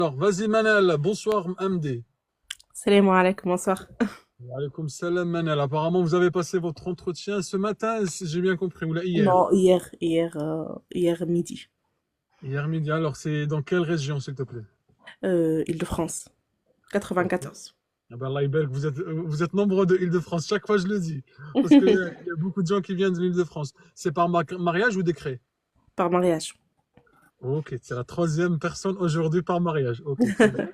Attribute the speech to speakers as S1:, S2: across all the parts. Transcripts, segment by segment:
S1: Alors, vas-y Manel, bonsoir MD.
S2: Salam alaikum, bonsoir.
S1: Alaykoum salam Manel. Apparemment, vous avez passé votre entretien ce matin, si j'ai bien compris, ou là hier.
S2: Non, hier midi.
S1: Hier midi. Alors, c'est dans quelle région, s'il te plaît?
S2: Île-de-France,
S1: Ok.
S2: 94.
S1: Ah ben, Allah ybarak, vous êtes nombreux de Île-de-France. Chaque fois, je le dis. Parce qu'il y a beaucoup de gens qui viennent de l'Île-de-France. C'est par mariage ou décret?
S2: Par mariage.
S1: Ok, c'est la troisième personne aujourd'hui par mariage. Ok, très bien.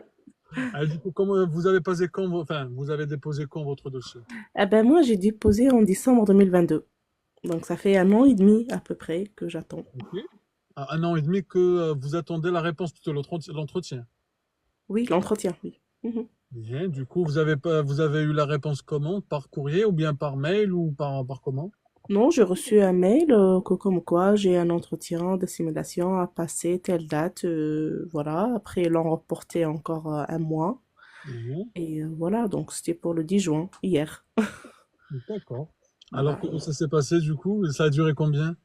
S1: Ah, du coup, comment vous avez passé quand, enfin, vous avez déposé quand votre dossier?
S2: Eh ben moi, j'ai déposé en décembre 2022. Donc ça fait un an et demi à peu près que j'attends.
S1: Ok. À 1 an et demi que vous attendez la réponse de l'entretien.
S2: Oui, l'entretien, oui. Mhm.
S1: Bien, du coup, vous avez eu la réponse comment? Par courrier ou bien par mail ou par comment?
S2: Non, j'ai reçu un mail que comme quoi j'ai un entretien de simulation à passer telle date. Voilà. Après, ils l'ont reporté encore un mois.
S1: Bien,
S2: Et voilà, donc c'était pour le 10 juin, hier.
S1: d'accord. Alors,
S2: Voilà.
S1: comment ça s'est passé du coup? Ça a duré combien?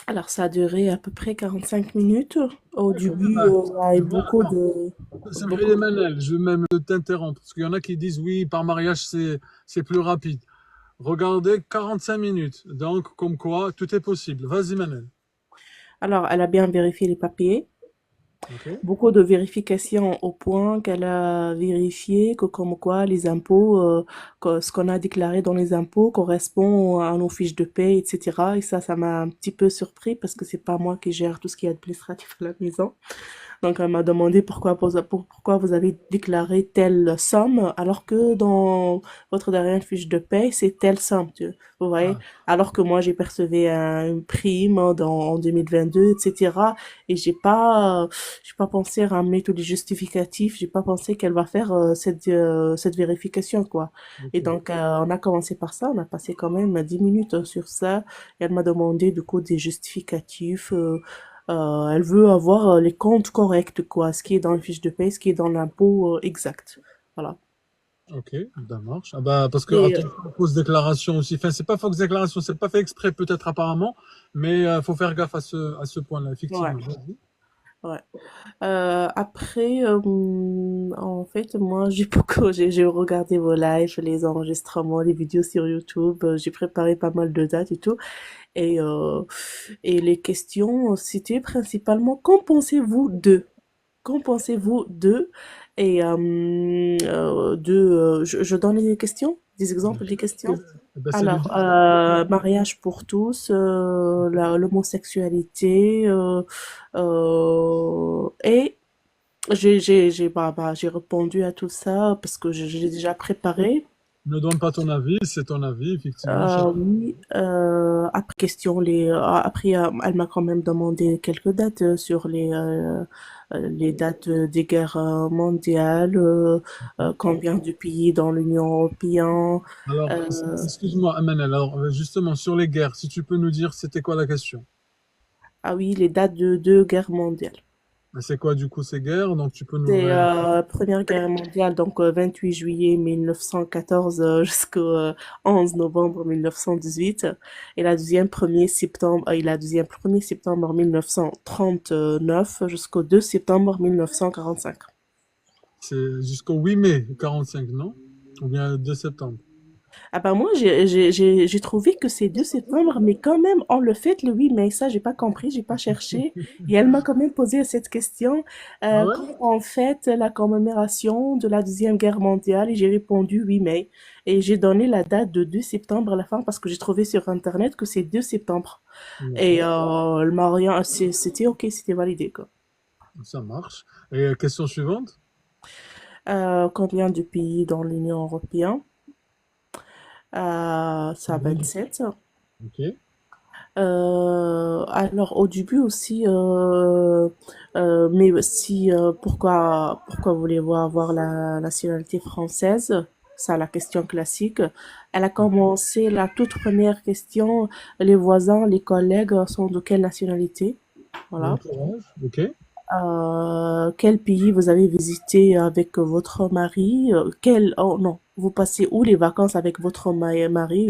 S2: Alors, ça a duré à peu près 45 minutes. Au
S1: D'accord.
S2: début, il y a eu beaucoup
S1: Attends,
S2: de...
S1: ça me fait
S2: Beaucoup...
S1: Manel, je vais même t'interrompre, parce qu'il y en a qui disent oui, par mariage, c'est plus rapide. Regardez, 45 minutes. Donc, comme quoi, tout est possible. Vas-y, Manel.
S2: Alors, elle a bien vérifié les papiers.
S1: Ok.
S2: Beaucoup de vérifications au point qu'elle a vérifié que comme quoi les impôts, que ce qu'on a déclaré dans les impôts correspond à nos fiches de paie, etc. Et ça m'a un petit peu surpris parce que c'est pas moi qui gère tout ce qui est administratif à la maison. Donc, elle m'a demandé pourquoi vous avez déclaré telle somme alors que dans votre dernière fiche de paie, c'est telle somme, vous voyez?
S1: Ah,
S2: Alors que moi, j'ai percevé une prime en 2022, etc. Et j'ai pas pensé ramener tous les justificatifs. J'ai pas pensé qu'elle va faire cette vérification, quoi. Et
S1: ok.
S2: donc, on a commencé par ça. On a passé quand même 10 minutes sur ça. Et elle m'a demandé, du coup, des justificatifs, elle veut avoir les comptes corrects, quoi, ce qui est dans la fiche de paie, ce qui est dans l'impôt exact. Voilà.
S1: Ok, ça marche. Ah bah, parce que,
S2: Et
S1: attention, fausse déclaration aussi. Enfin, c'est pas fausse déclaration, c'est pas fait exprès, peut-être apparemment, mais faut faire gaffe à ce point-là,
S2: ouais,
S1: effectivement. Vas-y.
S2: ouais. Après, en fait, moi, j'ai regardé vos lives, les enregistrements, les vidéos sur YouTube. J'ai préparé pas mal de dates et tout. Et, euh, et les questions, c'était principalement, qu'en pensez-vous de? Qu'en pensez-vous de je donne les questions, des exemples des questions.
S1: Eh ben, c'est le
S2: Alors,
S1: 10.
S2: mariage pour tous, l'homosexualité, et j'ai répondu à tout ça parce que j'ai déjà préparé.
S1: Ne donne pas ton avis, c'est ton avis, effectivement.
S2: Oui, après question après elle m'a quand même demandé quelques dates sur les dates des guerres mondiales, combien de pays dans l'Union européenne.
S1: Alors,
S2: euh,
S1: excuse-moi, Aman, alors, justement, sur les guerres, si tu peux nous dire, c'était quoi la question?
S2: ah oui, les dates de deux guerres mondiales.
S1: Ben, c'est quoi, du coup, ces guerres? Donc, tu peux nous
S2: C'est Première Guerre mondiale, donc 28 juillet 1914 jusqu'au 11 novembre 1918. Et la deuxième 1er septembre, et la deuxième 1er septembre 1939 jusqu'au 2 septembre 1945.
S1: c'est jusqu'au 8 mai 45, non? Ou bien 2 septembre?
S2: Ah bah moi, j'ai trouvé que c'est 2 septembre, mais quand même, on le fête le 8 mai. Ça, j'ai pas compris, j'ai pas cherché. Et elle m'a quand même posé cette question,
S1: Ah ouais?
S2: quand on fête la commémoration de la Deuxième Guerre mondiale, et j'ai répondu 8 mai. Et j'ai donné la date de 2 septembre à la fin parce que j'ai trouvé sur Internet que c'est 2 septembre. Et
S1: D'accord,
S2: le mariage, c'était OK, c'était validé, quoi.
S1: ça marche. Et question suivante?
S2: Combien de pays dans l'Union européenne? Ça
S1: Mhm.
S2: 27.
S1: Ok.
S2: Alors au début aussi, mais aussi pourquoi voulez-vous avoir la nationalité française? Ça, la question classique. Elle a commencé la toute première question. Les voisins, les collègues sont de quelle nationalité?
S1: Bon
S2: Voilà.
S1: courage. Ok.
S2: Quel pays vous avez visité avec votre mari? Oh non. vous passez où les vacances avec votre mari?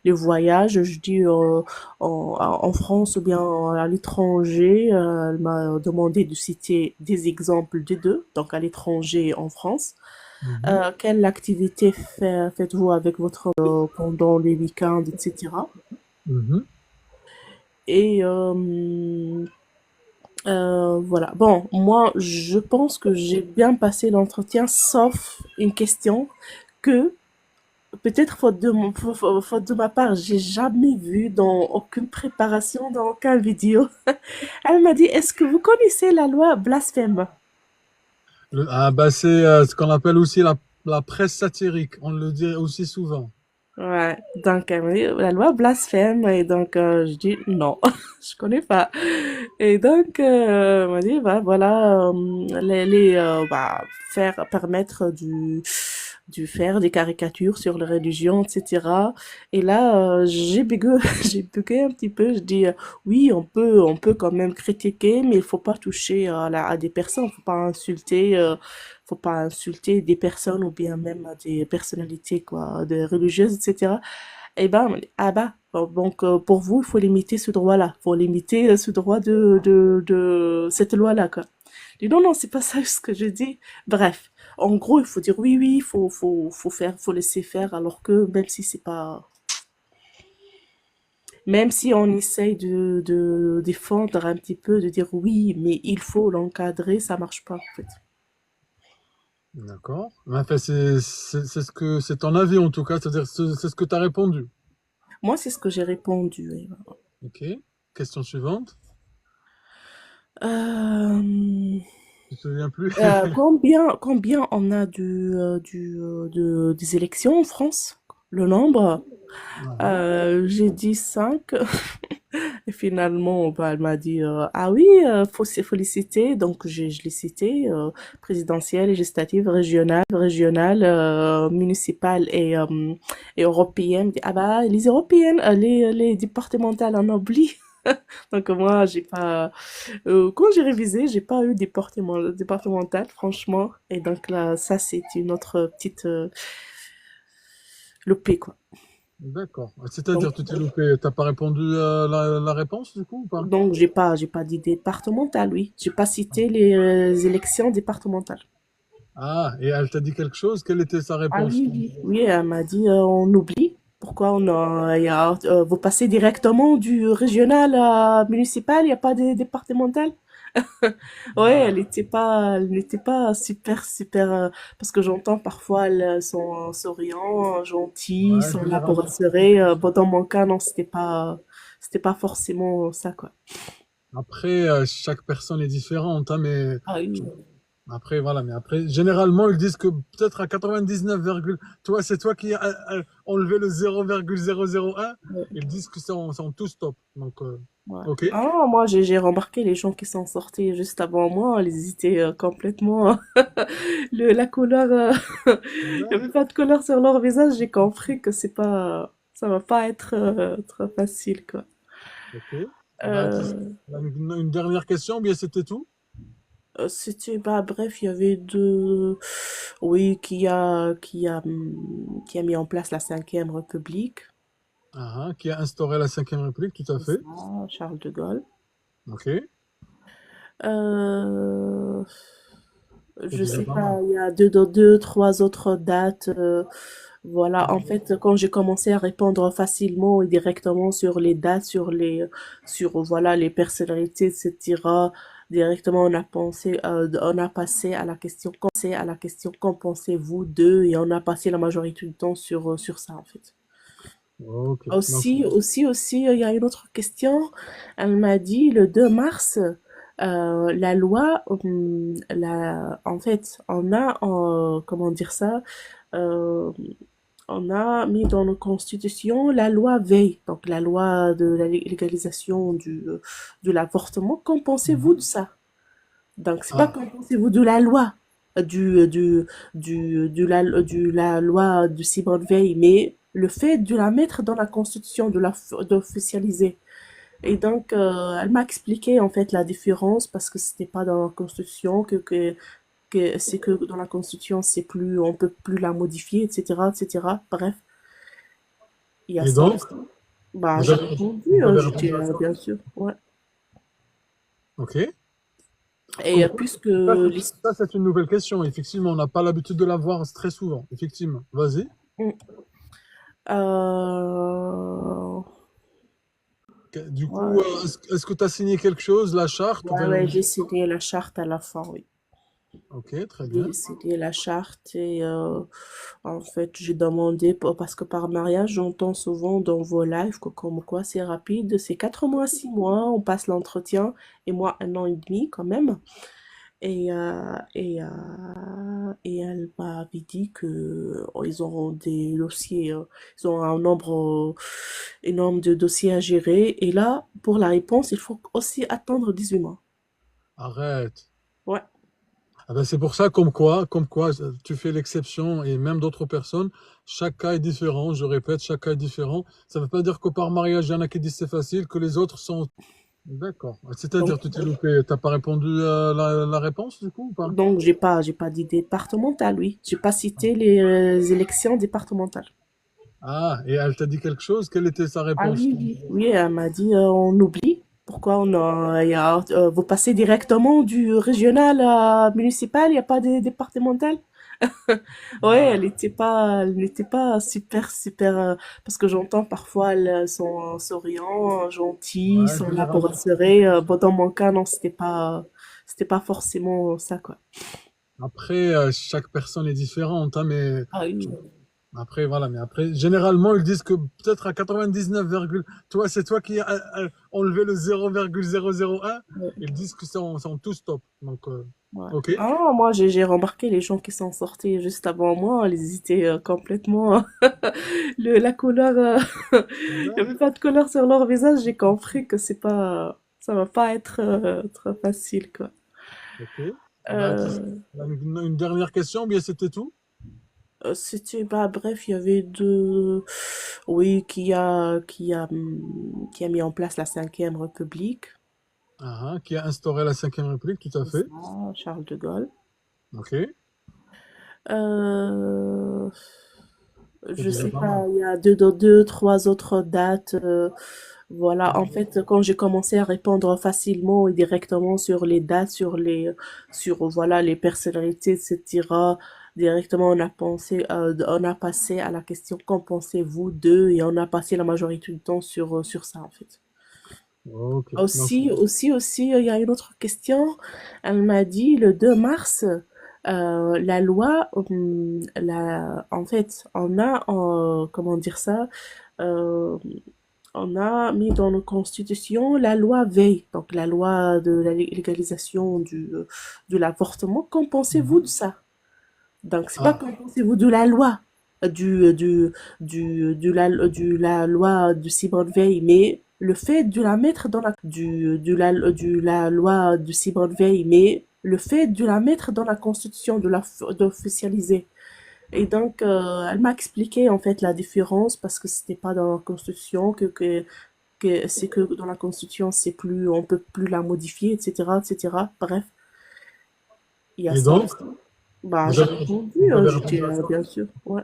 S2: Les voyages, je dis en France ou bien à l'étranger. Elle m'a demandé de citer des exemples des deux, donc à l'étranger et en France.
S1: Mhm,
S2: Quelle activité faites-vous avec votre pendant les week-ends, etc.
S1: mhm.
S2: Et voilà. Bon, moi, je pense que j'ai bien passé l'entretien, sauf une question que peut-être faute de ma part, j'ai jamais vu dans aucune préparation, dans aucune vidéo. Elle m'a dit, est-ce que vous connaissez la loi blasphème?
S1: Ah bah c'est ce qu'on appelle aussi la presse satirique, on le dit aussi souvent.
S2: Ouais, donc elle m'a dit, la loi blasphème, et donc je dis non, je connais pas. Et donc elle m'a dit, bah voilà, bah, permettre du faire des caricatures sur les religions, etc. Et là, j'ai bugué, j'ai bugué un petit peu. Je dis, oui, on peut quand même critiquer, mais il faut pas toucher à des personnes, faut pas insulter des personnes ou bien même des personnalités, quoi, des religieuses, etc. Et ben, on m'a dit, ah bah, donc pour vous, il faut limiter ce droit-là, il faut limiter ce droit de cette loi-là, quoi. Je dis, non, non, c'est pas ça ce que je dis. Bref, en gros, il faut dire oui, oui, faut faire, faut laisser faire, alors que même si c'est pas, même si on essaye de défendre un petit peu, de dire oui, mais il faut l'encadrer, ça marche pas, en fait.
S1: D'accord. Mais enfin, c'est ce que c'est ton avis en tout cas, c'est-à-dire c'est ce que tu as répondu.
S2: Moi, c'est ce que j'ai répondu. Oui.
S1: Ok. Question suivante.
S2: Euh,
S1: Tu te souviens plus?
S2: combien on a des élections en France? Le nombre?
S1: Ah,
S2: J'ai dit 5. Et finalement, bah, elle m'a dit, ah oui, faut se féliciter. Donc, je l'ai cité, présidentielle, législative, régionale, municipale et européenne. Elle dit, ah bah, les européennes, les départementales, on oublie. Donc, moi, j'ai pas, quand j'ai révisé, j'ai pas eu départemental, franchement. Et donc là, ça, c'est une autre petite, loupée, quoi.
S1: d'accord.
S2: Donc,
S1: C'est-à-dire, tu t'es loupé, t'as pas répondu à la réponse du coup ou pas?
S2: Donc, j'ai pas dit départemental, oui. J'ai pas cité les élections départementales.
S1: Ah, et elle t'a dit quelque chose? Quelle était sa
S2: Ah
S1: réponse?
S2: oui, oui. Oui, elle m'a dit, on oublie. Pourquoi vous passez directement du régional à municipal, il n'y a pas de départemental? Ouais,
S1: Ah,
S2: elle n'était pas super, super, parce que j'entends parfois, elles sont souriants, gentils, ils
S1: ouais,
S2: sont là pour
S1: généralement.
S2: rassurer. Bon, dans mon cas, non, c'était pas forcément ça, quoi.
S1: Après, chaque personne est différente, hein, mais
S2: Ah oui.
S1: après, voilà, mais après, généralement, ils disent que peut-être à 99, toi, c'est toi qui as enlevé le 0,001. Ils disent que sont tous top. Donc,
S2: Ouais.
S1: ok.
S2: Ah, moi, j'ai remarqué les gens qui sont sortis juste avant moi, ils étaient complètement... la couleur... Il n'y avait pas de couleur sur leur visage, j'ai compris que c'est pas... Ça va pas être trop facile, quoi.
S1: Ok. Bah,
S2: Euh,
S1: une dernière question, ou bien c'était tout?
S2: c'était... Bah, bref, il y avait deux... Oui, qui a mis en place la Cinquième République.
S1: Ah, ah, qui a instauré la Cinquième République, tout à
S2: C'est
S1: fait.
S2: ça, Charles de Gaulle.
S1: Ok.
S2: Euh,
S1: C'est
S2: je
S1: déjà
S2: sais
S1: pas mal.
S2: pas, il y a trois autres dates. Voilà, en fait, quand j'ai commencé à répondre facilement et directement sur les dates, voilà, les personnalités, etc., directement, on a passé à la question, qu'en pensez-vous d'eux? Et on a passé la majorité du temps sur ça, en fait.
S1: Ok. Donc,
S2: Aussi, il y a une autre question. Elle m'a dit le 2 mars, la loi, en fait, comment dire ça, euh, on a mis dans nos constitutions la loi Veil, donc la loi de la légalisation de l'avortement. Qu'en pensez-vous de
S1: mhm.
S2: ça? Donc, c'est pas
S1: Ah,
S2: qu'en pensez-vous de la loi, la loi de Simone Veil, mais le fait de la mettre dans la Constitution, d'officialiser. Et donc, elle m'a expliqué en fait la différence parce que c'était pas dans la Constitution que c'est que dans la Constitution, c'est plus, on peut plus la modifier, etc., etc. Bref, il y a
S1: Et
S2: ça
S1: donc,
S2: aussi. Bah,
S1: vous
S2: j'ai
S1: avez,
S2: répondu,
S1: vous avez
S2: j'étais,
S1: répondu à ça?
S2: bien sûr, ouais.
S1: Ok.
S2: Et
S1: Comme quoi,
S2: puisque
S1: ça,
S2: les...
S1: ça, c'est une nouvelle question. Effectivement, on n'a pas l'habitude de la voir très souvent. Effectivement. Vas-y.
S2: Mm. Euh,
S1: Du coup,
S2: ouais,
S1: est-ce que tu as signé quelque chose, la charte ou
S2: ouais,
S1: bien
S2: ouais, j'ai signé la charte à la fin, oui.
S1: Ok, très bien.
S2: J'ai signé la charte et en fait, j'ai demandé, parce que par mariage, j'entends souvent dans vos lives que comme quoi c'est rapide, c'est 4 mois, 6 mois, on passe l'entretien et moi 1 an et demi quand même. Et elle m'avait dit que ils auront des dossiers, ils ont un nombre énorme de dossiers à gérer. Et là, pour la réponse, il faut aussi attendre 18 mois.
S1: Arrête.
S2: Ouais.
S1: Ah ben, c'est pour ça, comme quoi, tu fais l'exception et même d'autres personnes. Chaque cas est différent. Je répète, chaque cas est différent. Ça ne veut pas dire que par mariage, il y en a qui disent c'est facile, que les autres sont. D'accord.
S2: Donc,
S1: C'est-à-dire, tu t'es loupé. T'as pas répondu à la réponse, du coup, ou pas?
S2: donc j'ai pas dit départemental, oui. J'ai pas cité les élections départementales.
S1: Ah, et elle t'a dit quelque chose? Quelle était sa
S2: Ah
S1: réponse?
S2: oui, oui. Oui, elle m'a dit, on oublie. Pourquoi on a, vous passez directement du régional à municipal, il n'y a pas de départemental? Ouais,
S1: Ah,
S2: elle n'était pas super, super, parce que j'entends parfois elles sont souriants, gentils, ils
S1: ouais,
S2: sont là pour
S1: généralement.
S2: rassurer. Bon, dans mon cas, non, c'était pas forcément ça, quoi.
S1: Après, chaque personne est différente, hein, mais
S2: Ah oui.
S1: après, voilà. Mais après, généralement, ils disent que peut-être à 99, toi, c'est toi qui as enlevé le 0,001.
S2: Ouais.
S1: Ils disent que sont tous top. Donc,
S2: Ouais.
S1: ok.
S2: Ah, moi, j'ai remarqué les gens qui sont sortis juste avant moi, ils étaient complètement, la couleur,
S1: Ah
S2: il n'y
S1: ben,
S2: avait pas de couleur sur leur visage, j'ai compris que ça va pas être très facile, quoi.
S1: ok. Bah,
S2: Euh,
S1: une dernière question, bien c'était tout.
S2: C'était, bah, bref, il y avait deux, oui, qui a mis en place la Cinquième République.
S1: Ah, qui a instauré la Cinquième République, tout à
S2: C'est ça,
S1: fait.
S2: Charles de Gaulle.
S1: Ok.
S2: Euh,
S1: C'est
S2: je
S1: déjà
S2: sais
S1: pas mal.
S2: pas, il y a trois autres dates. Voilà, en fait, quand j'ai commencé à répondre facilement et directement sur les dates, voilà, les personnalités, etc., directement, on a passé à la question, qu'en pensez-vous d'eux? Et on a passé la majorité du temps sur ça, en fait.
S1: Ok. Donc,
S2: Aussi, il y a une autre question. Elle m'a dit le 2 mars, la loi, en fait, comment dire ça, euh, on a mis dans nos constitutions la loi Veil, donc la loi de la légalisation de l'avortement. Qu'en pensez-vous de
S1: mhm.
S2: ça? Donc, c'est pas
S1: Ah,
S2: qu'en pensez-vous de la loi, de la loi de Simone Veil, mais le fait de la mettre dans de la loi de Simone Veil, mais le fait de la mettre dans la Constitution, d'officialiser. Et donc, elle m'a expliqué en fait la différence parce que c'était pas dans la Constitution que c'est que dans la Constitution, c'est plus, on peut plus la modifier, etc., etc. Bref, il y a
S1: et
S2: ça
S1: donc,
S2: aussi. Bah,
S1: vous
S2: j'ai
S1: avez,
S2: répondu,
S1: vous avez
S2: j'étais,
S1: répondu à ça?
S2: bien sûr, ouais.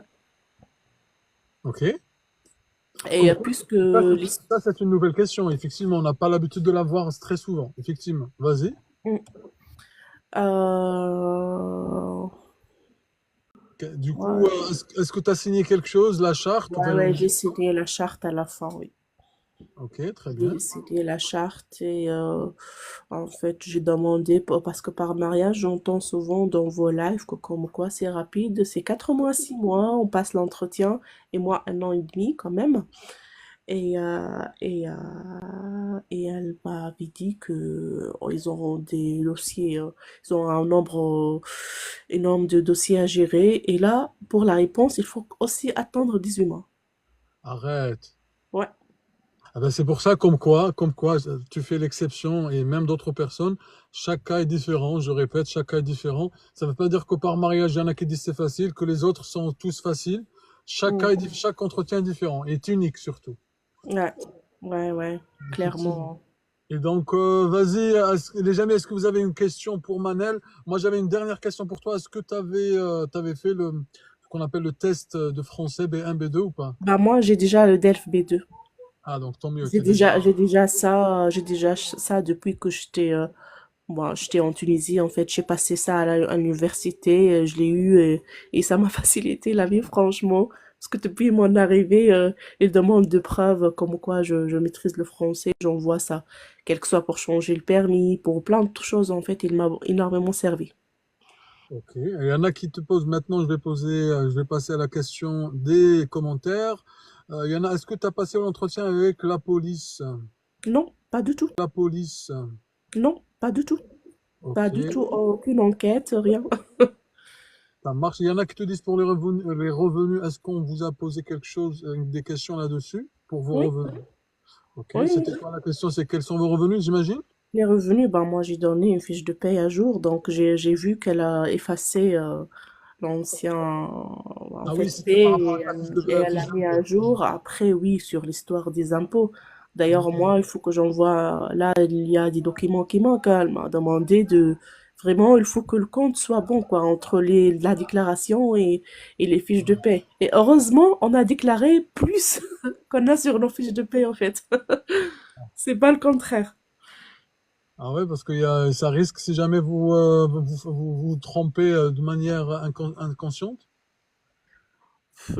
S1: Ok.
S2: Et
S1: Comme quoi,
S2: puisque
S1: ça,
S2: les...
S1: ça, c'est une nouvelle question. Effectivement, on n'a pas l'habitude de la voir très souvent. Effectivement. Vas-y.
S2: Mm. Euh,
S1: Du coup,
S2: ouais,
S1: est-ce que tu as signé quelque chose, la charte ou
S2: ouais,
S1: bien
S2: ouais, j'ai signé la charte à la fin, oui.
S1: Ok, très bien.
S2: J'ai signé la charte et en fait, j'ai demandé, parce que par mariage, j'entends souvent dans vos lives que comme quoi c'est rapide, c'est 4 mois, 6 mois, on passe l'entretien et moi 1 an et demi quand même. Et elle m'avait dit que ils auront des dossiers, ils ont un nombre énorme de dossiers à gérer. Et là, pour la réponse, il faut aussi attendre 18 mois.
S1: Arrête.
S2: Ouais.
S1: Ah ben, c'est pour ça, comme quoi, tu fais l'exception et même d'autres personnes. Chaque cas est différent. Je répète, chaque cas est différent. Ça ne veut pas dire que par mariage, il y en a qui disent c'est facile, que les autres sont tous faciles.
S2: Mm.
S1: Chaque entretien est différent et est unique surtout.
S2: Ouais, ouais, ouais,
S1: Effectivement.
S2: clairement.
S1: Et donc, vas-y, les amis, est-ce que vous avez une question pour Manel? Moi, j'avais une dernière question pour toi. Est-ce que tu avais fait ce qu'on appelle le test de français B1, B2 ou pas?
S2: Bah, moi, j'ai déjà le DELF B2.
S1: Ah, donc tant mieux, t'es déjà.
S2: J'ai déjà ça depuis que bon, j'étais en Tunisie, en fait. J'ai passé ça à l'université, je l'ai eu et ça m'a facilité la vie, franchement. Parce que depuis mon arrivée, ils demandent de preuves comme quoi je maîtrise le français. J'envoie ça, quel que soit pour changer le permis, pour plein de choses, en fait. Il m'a énormément servi.
S1: Ok. Il y en a qui te posent maintenant, je vais passer à la question des commentaires. Il y en a, est-ce que tu as passé l'entretien avec la police?
S2: Non, pas du tout.
S1: La police.
S2: Non, pas du tout. Pas
S1: Ok.
S2: du tout. Aucune enquête, rien.
S1: Ça marche. Il y en a qui te disent pour les revenus, est-ce qu'on vous a posé quelque chose, des questions là-dessus pour vos
S2: Oui,
S1: revenus? Ok.
S2: oui,
S1: C'était
S2: oui.
S1: quoi la question? C'est quels sont vos revenus, j'imagine?
S2: Les revenus, ben moi j'ai donné une fiche de paye à jour, donc j'ai vu qu'elle a effacé l'ancien en
S1: Ah oui,
S2: fait
S1: c'était par rapport
S2: paye
S1: à ta
S2: et elle
S1: fiche
S2: a mis
S1: d'impôt.
S2: à jour. Après, oui, sur l'histoire des impôts. D'ailleurs,
S1: Mhm.
S2: moi, il faut que j'envoie. Là, il y a des documents qui manquent. Elle m'a demandé de vraiment, il faut que le compte soit bon, quoi, entre la déclaration et les fiches de paie. Et heureusement, on a déclaré plus qu'on a sur nos fiches de paie, en fait. C'est pas le contraire.
S1: Ah ouais, parce que ça risque, si jamais vous trompez de manière inconsciente.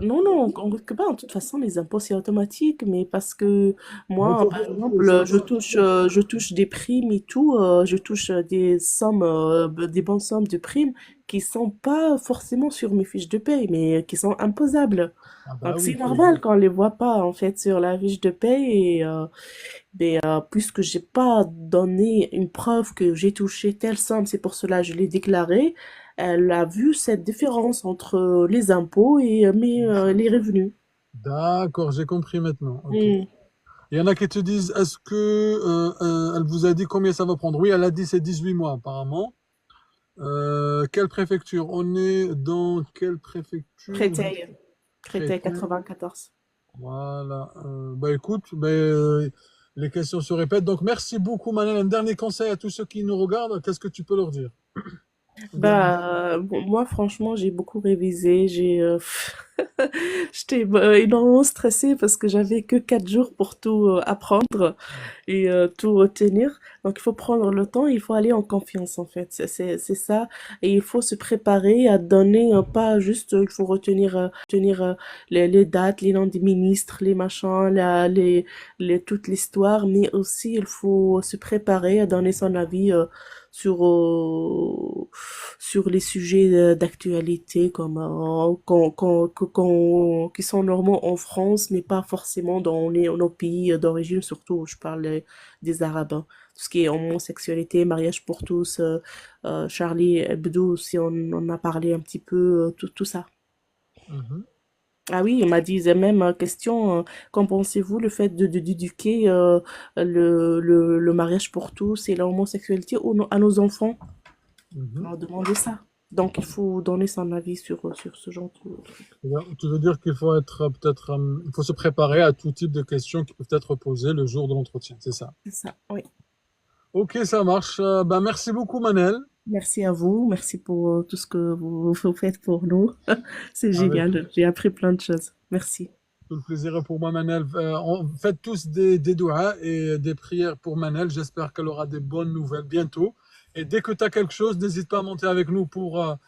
S2: Non, non, on risque pas. De toute façon, les impôts, c'est automatique. Mais parce que
S1: Mais il
S2: moi,
S1: faut
S2: par
S1: vérifier,
S2: exemple,
S1: c'est automatique.
S2: je touche des primes et tout. Je touche des sommes, des bonnes sommes de primes qui sont pas forcément sur mes fiches de paye, mais qui sont imposables.
S1: Ah bah
S2: Donc,
S1: oui,
S2: c'est
S1: il faut
S2: normal
S1: vérifier.
S2: qu'on les voit pas, en fait, sur la fiche de paye. Puisque j'ai pas donné une preuve que j'ai touché telle somme, c'est pour cela que je l'ai déclaré. Elle a vu cette différence entre les impôts et les revenus.
S1: D'accord, j'ai compris maintenant. Ok.
S2: Hmm.
S1: Il y en a qui te disent, est-ce que elle vous a dit combien ça va prendre? Oui, elle a dit c'est 18 mois apparemment. Quelle préfecture? On est dans quelle préfecture?
S2: Créteil. Créteil
S1: Créteil.
S2: 94.
S1: Voilà. Bah écoute, les questions se répètent. Donc merci beaucoup, Manel. Un dernier conseil à tous ceux qui nous regardent. Qu'est-ce que tu peux leur dire? Un dernier.
S2: Bon, moi, franchement, j'ai beaucoup révisé. J'étais énormément stressée parce que j'avais que 4 jours pour tout apprendre et tout retenir. Donc, il faut prendre le temps, il faut aller en confiance, en fait. C'est ça. Et il faut se préparer à donner, pas juste, il faut retenir les dates, les noms des ministres, les machins, toute l'histoire, mais aussi il faut se préparer à donner son avis sur, sur les sujets d'actualité comme qui sont normaux en France, mais pas forcément dans nos pays d'origine, surtout je parle des Arabes. Hein. Tout ce qui est homosexualité, mariage pour tous, Charlie Hebdo, si on en a parlé un petit peu, tout ça.
S1: Mhm.
S2: Ah oui, il m'a dit même question, qu'en pensez-vous le fait d'éduquer le mariage pour tous et l'homosexualité à nos enfants? On
S1: Mhm.
S2: m'a demandé ça. Donc il faut donner son avis sur ce genre de truc.
S1: Tu veux dire qu'il faut être peut-être, il faut se préparer à tout type de questions qui peuvent être posées le jour de l'entretien, c'est ça?
S2: C'est ça, oui.
S1: Ok, ça marche. Ben, merci beaucoup, Manel.
S2: Merci à vous, merci pour tout ce que vous faites pour nous. C'est
S1: Avec
S2: génial, j'ai appris plein de choses. Merci.
S1: tout le plaisir est pour moi, Manel. Faites tous des douas et des prières pour Manel. J'espère qu'elle aura des bonnes nouvelles bientôt. Et dès que tu as quelque chose, n'hésite pas à monter avec nous pour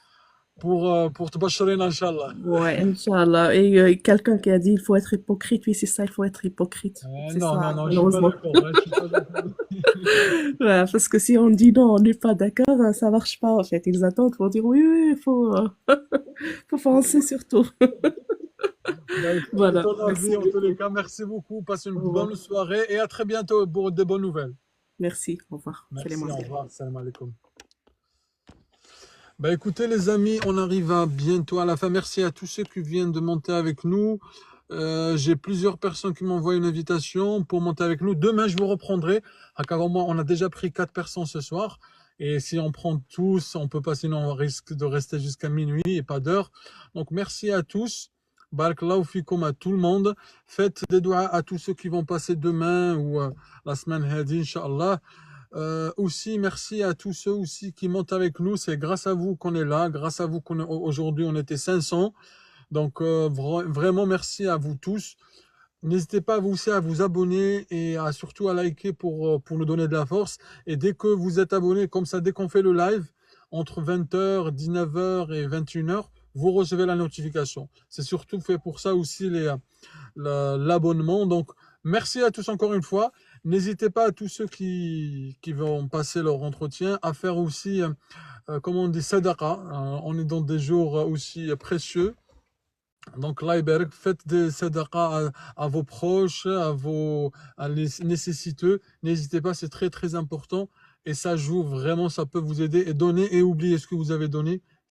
S1: te bashirina, Inch'Allah.
S2: Ouais, Inch'Allah. Et quelqu'un qui a dit il faut être hypocrite, oui, c'est ça, il faut être hypocrite. C'est
S1: Non, non,
S2: ça,
S1: non, je suis pas
S2: malheureusement.
S1: d'accord. Hein, je suis pas d'accord.
S2: Ouais, parce que si on dit non, on n'est pas d'accord, ça marche pas en fait. Ils attendent pour dire oui, oui, faut foncer surtout.
S1: Ben, écoute, c'est
S2: Voilà,
S1: ton
S2: merci
S1: avis en tous les
S2: beaucoup.
S1: cas. Merci beaucoup. Passe une
S2: Au revoir.
S1: bonne soirée et à très bientôt pour de bonnes nouvelles.
S2: Merci, au revoir. Salam
S1: Merci, au
S2: alaikum.
S1: revoir. Salam alaikum. Bah écoutez les amis, on arrive bientôt à la fin. Merci à tous ceux qui viennent de monter avec nous. J'ai plusieurs personnes qui m'envoient une invitation pour monter avec nous. Demain, je vous reprendrai. Car moi, on a déjà pris 4 personnes ce soir. Et si on prend tous, on peut pas, sinon on risque de rester jusqu'à minuit et pas d'heure. Donc merci à tous. Barakallahu fikum à tout le monde. Faites des doigts à tous ceux qui vont passer demain ou la semaine hadi, Inch'Allah. Aussi, merci à tous ceux aussi qui montent avec nous. C'est grâce à vous qu'on est là, grâce à vous qu'aujourd'hui on était 500. Donc vraiment merci à vous tous. N'hésitez pas vous aussi à vous abonner et surtout à liker pour nous donner de la force. Et dès que vous êtes abonné, comme ça, dès qu'on fait le live, entre 20h, 19h et 21h, vous recevez la notification. C'est surtout fait pour ça aussi l'abonnement. Donc, merci à tous encore une fois. N'hésitez pas à tous ceux qui vont passer leur entretien à faire aussi, comment on dit, sadaqa. On est dans des jours aussi précieux. Donc, là, faites des sadaqa à vos proches, à les nécessiteux. N'hésitez pas, c'est très très important. Et ça joue vraiment, ça peut vous aider. Et donner et oublier ce que vous avez donné.